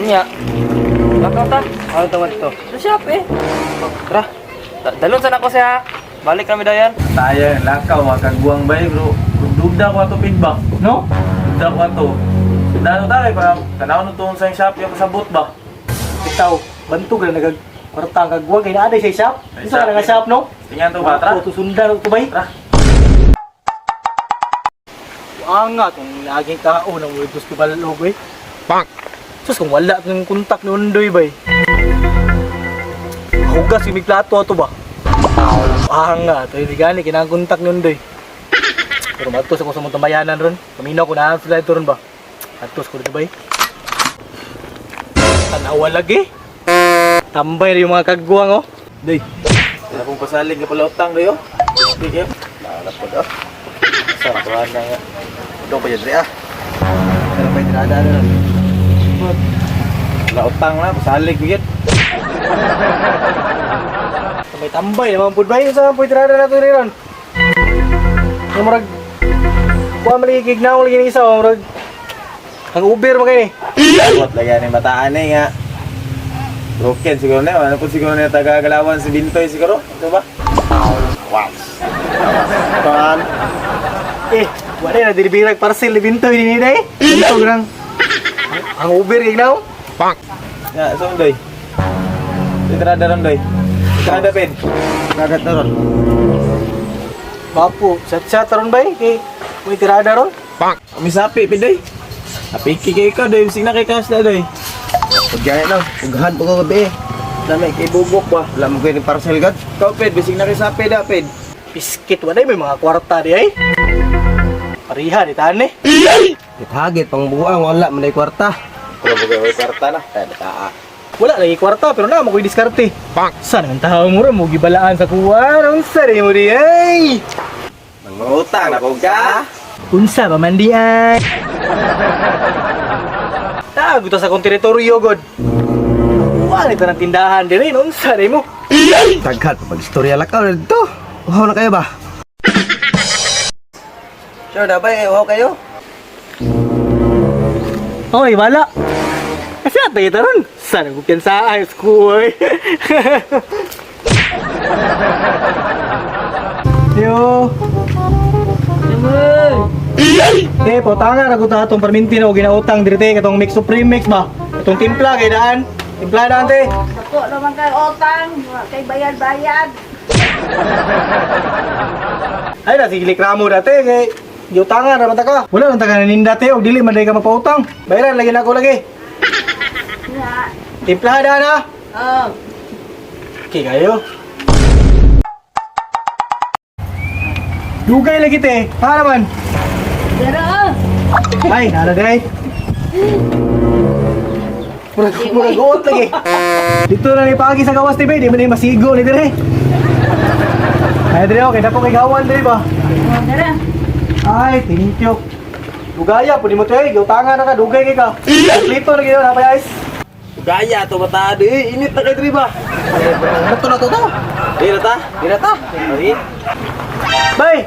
Nya. Lakaw ta. Ano tawag to? Sa shop eh. Tara. Dalon sana ko siya. Balik kami dayan. Tayo, lakaw, makagbuang ba bro? Duda ko ato feedback, no? Duda ko ato. Dano tayo, parang tanaw na itong sa shop yung kasabot ba? Ikaw, bantog na nagkwarta ang kagwag. Kaya naaday sa shop. Ay, Isa ka na nga shop, no? Tingnan to ba, tra? Ako, tusundan ito ba? Tra. Nga, itong naging kao ng World Festival log, eh. Pang. Sus, kung wala itong kontak ni Undoy, ba? Hugas yung may plato ato ba? Nga, ito yung gani, kinang kontak ni Undoy. Pero matos ako sa mga tambayanan ron. Kaminaw ko na sila ito ron ba? Matos ko dito ba? Tanawa lagi. Tambay na yung mga kagwang, oh. Day, wala pong pasaling ka pala utang kayo. Speak yun. Nakalap ko daw. Sarap ko na nga. Ito pa yun, ah. Pero may tinada na ron. Wala utang na, pasaling ko yun. May tambay naman po ba yun sa mga tirada na ito rin? Yung marag... Kuha maligig na ako lagi ng isa, marag... Ang Uber mo kayo eh. Dapat lagyan ng bataan eh nga. Broken siguro na, ano po siguro na tagagalawan si Bintoy siguro? Ito ba? Wow. Pan. Wala na, dinibirag parcel ni Bintoy din nila eh. Ito lang. Ang Uber kaya na ako. Pang. Ya, so Doy. Itrada ron Doy. Itrada pin. Nagat na ron. Bapo, chat-chat ron ba eh? Kay may tirada ron. Pang. Misapi pin Doy. Apiki kay ikaw Doy, sing na kay Kas na Doy. Pagkaya na, ughan po ko gabi eh. Dami kay bubok ba? Alam mo ko yung parcel gad. Ikaw pin, bising na kay sapi da pin. Biskit, wala may mga kwarta di ay. Parihan, itaan eh. Itagit, pang buang, wala, manay kwarta. Pero bugay karta na, kaya taa. Wala lagi kwarta, pero na mo ko'y diskarte. Pang. Saan ang tao mo rin, mo gibalaan sa kuwan, ang sari mo di ay. Mangutang na ko ka. Unsa ba man di ay? Tago to sa kong teritoryo, God. Wala ito ng tindahan di rin, unsa di mo? Tagkat, pag-istorya lakaw na dito. Uhaw na kayo ba? Sure na ba, uhaw kayo? Oy, wala. Kasi atay ito ron. Saan ang kupyan sa ayos ko, oy. Yo. Potangan ako ta atong perminti na o ginautang dirite katong mix supreme mix ba? Itong timpla kay daan. Timpla daan te. Ako naman kay utang, kay bayad-bayad. Ay na sige reklamo dati kay giutangan ra man ta ka. Wala man ta ka naninda te og dili man day ka mapautang. Bayaran lagi na ako lagi. Nga. Timpla daan ha. Oh, Okay kayo. Dugay lagi te. Ha naman. pero Ay, nalagay. Murag-uot lagi. Dito na ni pagi sa gawas TV, di man ni masigo ni dire. Ay dire okay, dako kay gawan dire ba? oh, dara. Ay, thank you. Dugaya pud mo tay, giutangan na ka, dugay kay ka. Kompleto na gyud na pa guys. Gaya to bata di, init na kay diri ba? Ito na to to. Di na ta? Di na ta. Ari. Bay.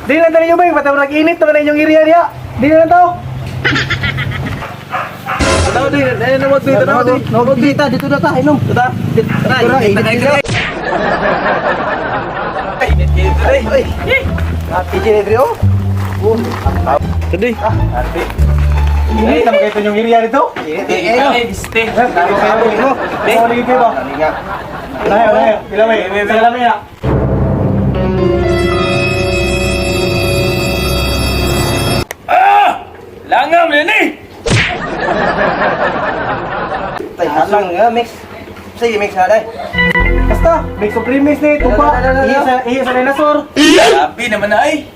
Di na tayo bay, patay nag-init naman inyong area niya. Di na to. Tanaw di, na mo di, tanaw di. No, dito dito na ta, inom. Tara. Tara, init na kay diri. Init kay diri. Happy day dre oh. Tadi. Ati. Init naman kayo inyong area dito. Este. Taro kayo dito. Ano lagi kayo ba? Layo. Ilaway. Salamin na. Langam ni. Tay, halang nga mix. Sige mix na dai. Basta, mix supreme mix ni tupa. Iya sa dinosaur. Grabe naman na ay.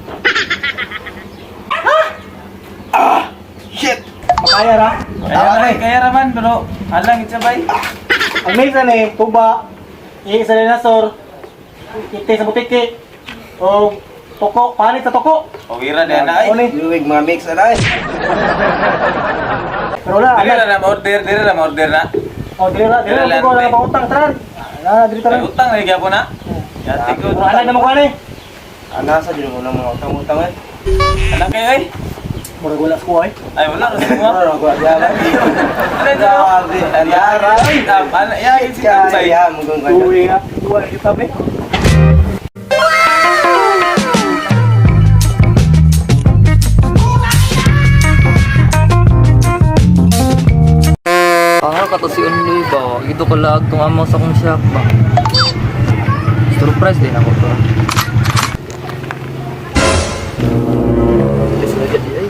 Shit. Makaya ra. Kaya raman pero halang itsabay. Ang mix na ni tuba. Iya sa dinosaur. Ite sa butiki. O toko, panit sa toko. Pawira na na ay. Ano ni? Luwig mga mix na dahil. Pero wala, Dili na order na. O, dira Dira ko lang, na pautang tran. Ala, diri Ay tran. utang na gyapon na. Yati ko. Ala na mo ka ni. Anasa dito mo na mga utang-utang eh. Anak kayo ay. Murag wala ko ay. Ay, wala na semua. Ano ko ya lagi. Ano na? Ano ya, si Kansay. Ya, mungkin kan. Uwi nga. Tuwa kita be. Pangal ka to si Unloy ba? Ito ko lag itong amaw sa kong shop ba? Surprise din ako to. Yes, na dyan ay.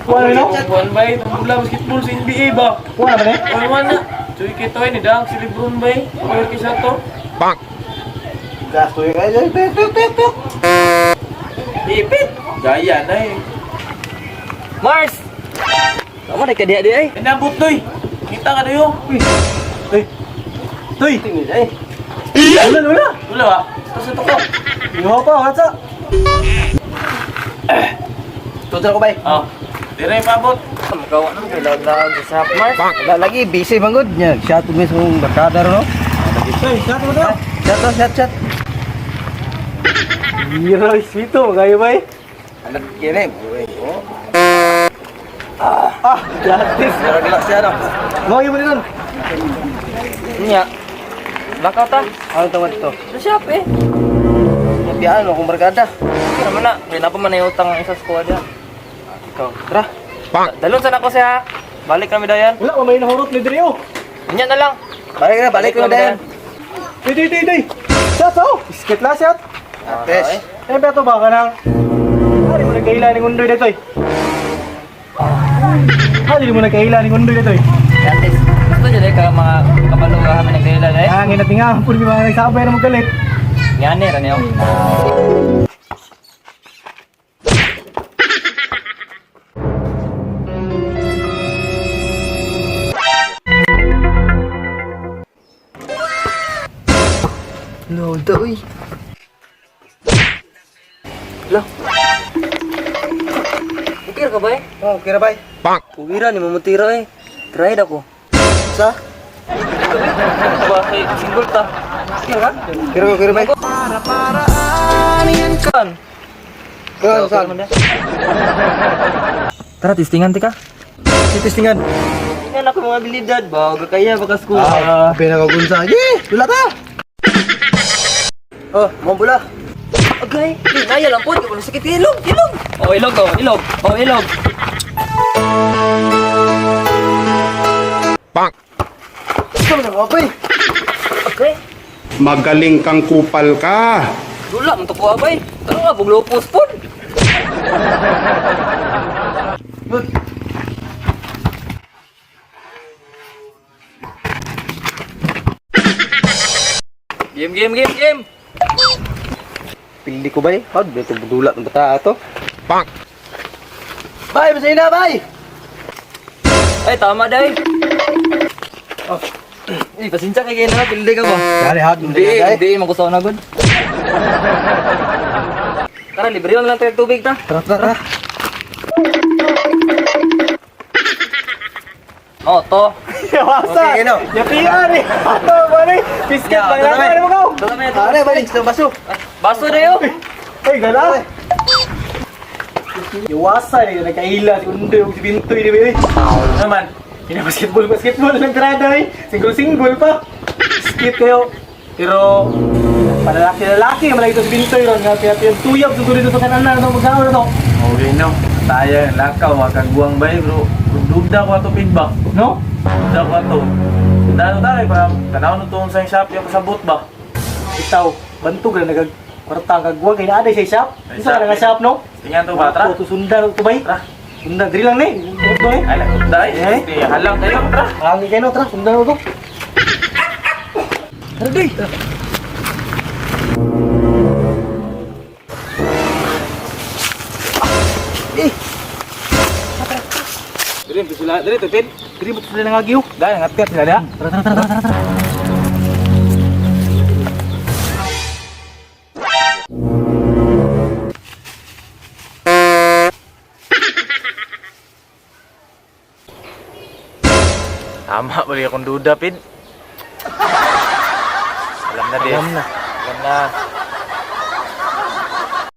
Wala no? Buwan ba eh? Tungkol basketball sa NBA ba? Wala ba ne? Wala na. Cuy kita ini dang si Lebron ba eh? Pagkakit kisa to. Gasto yung aja. Tuk. Ipit. Gaya na eh. Mars! Kamu na kaya di ay? Inabot doy. Kita ka dayo. Hey. Toy. Tingin ay. Wala. Wala ba? Tapos ito ko. Yo pa, what's up? Tutor ko bay. Oh. Dire paabot. Magawa nang kailangan sa shop Mars. Wala lagi busy mangod nya. Shot mo sa barkada no. Hey, shot mo to. Shot. Hero, sweeto, kayo ba eh? Anak kini. Oh. Justice. Cara gelas ya no. Mau yung nun? Nya. Bakaw ta. Ano tawag to? Sa shop eh. Mabiyan mo kung barkada. Kaya naman na. Kaya na pa man na yung utang ang isa squad yan. Ikaw. Tara. Dalon sana ko siya. Balik kami dayan. Wala, may nahurot ni Drio. Inya na lang. Balik na din. Day. Shot, oh. Skit lang, shot. Tes. Ano ba ito ba ka nang? Hari mo nagkaila ni Undoy dito eh. Hari mo nagkaila ni Undoy dito eh. Yatis. Gusto nyo dahil ka mga kabalo ka kami nagkailan eh. Hangin at nga, puro yung mga nagsabay na magalit. Yan eh, Ranyo. No, uy. Lah. Bukir ka ba eh? Oh, kira bay. Uwira ni mamutira eh. Try ako. Sa? Ba, eh, single ta. Bukir ka? Kira bay. Kan? Kira saan? Tara, testingan tika. Titistingan. Tingnan ako mga abilidad ba? Huwag kaya baka school. Pinakagunsa. Ye, dula ta. Oh, mau bola. Okay. Naya lang po. Di ko na sakit. Ilog. Oh, ilog. Oh, ilog. Ito na mga bay. Okay. Magaling kang kupal ka. Dula, mantok ko abay. Taro nga, buglopos po. Game. Pilih ko bay. Oh, dito dula ng bata ato. Bay, masaya na bay. Ay, tama day. Oh. Pasensya kay na, pildi ka ba? Dari hag Hindi, magusto na gud. Tara, libre lang tayo tubig ta. Tara. Oh, to. Yawasa. Okay, no? Yapian eh. Ato, bari. Biscuit Yeah, lang lang. Ano mo ka? Dala Are bay, sa baso. Baso na yun. Ay, gala. Yawasa eh. Nagkaila si Undoy o si Bintoy di ba eh. Naman. Basketball lang karada eh. Single pa. Skit kayo. Pero, palalaki-lalaki. Malaki ito si Bintoy ron. Kaya tuyab. Susunod ito sa kanan na. Magkakaw na to. Okay no. Tayo, lakaw, makagbuang ba eh bro. Dugda ko ato feedback. No? Dugda ko ato. Dugda tayo para tanaw na itong sa shop yung kasabot ba? Itaw. Bantog na nagkwartang kagwag. Kaya naaday sa shop. Isa ka na nga shop no? Tingnan to ba, tra? Ito sundan ito ba eh? Sundan. Diri lang eh. Ito eh. Ay, lagda eh. Hindi, halang tayo, tra. Hangi kayo no, tra. Sundan mo to. Tara day. Diri, pisula, diri, tupin. Diri mo sila nangagiw. Dahil, ngat-kat sila na. Tara. Tama, bali akong duda, Pid. Alam na din. Alam na. Alam na.